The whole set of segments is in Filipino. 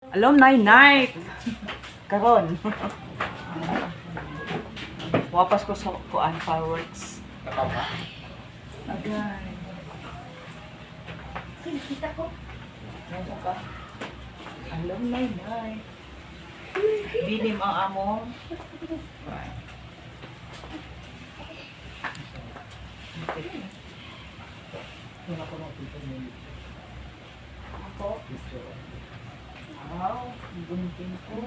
Alumni night. Karon. Wapas ko sa kuan fireworks. Katawa. Agay. Kita ko. Ano ka? Alumni night. Binim ang amo. Ako? Wow, bunting ko.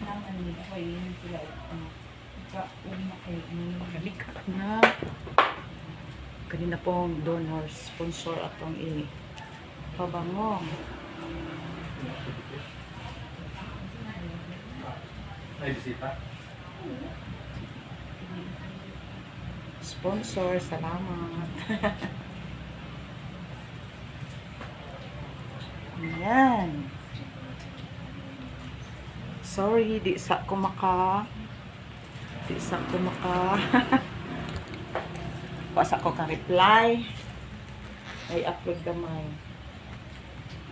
Naman nila ko yun sila. Una kayo. Halika na. Kanina pong donor sponsor atong pabango. May bisita? Sponsor, salamat. Ayan. Sorry, di sa ko maka. Pasa ko kang reply. Ay upload gamay.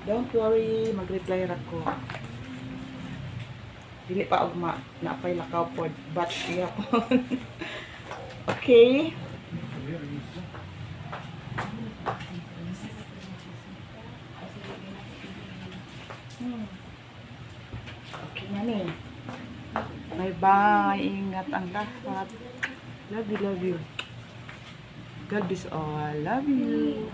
Don't worry, mag-reply ra ko. Dili pa ugma, napay lakaw pod batch niya ko. Okay. Okay na ni. Bye-bye. Ingat ang lahat. Love you, love you. God bless all. Love you.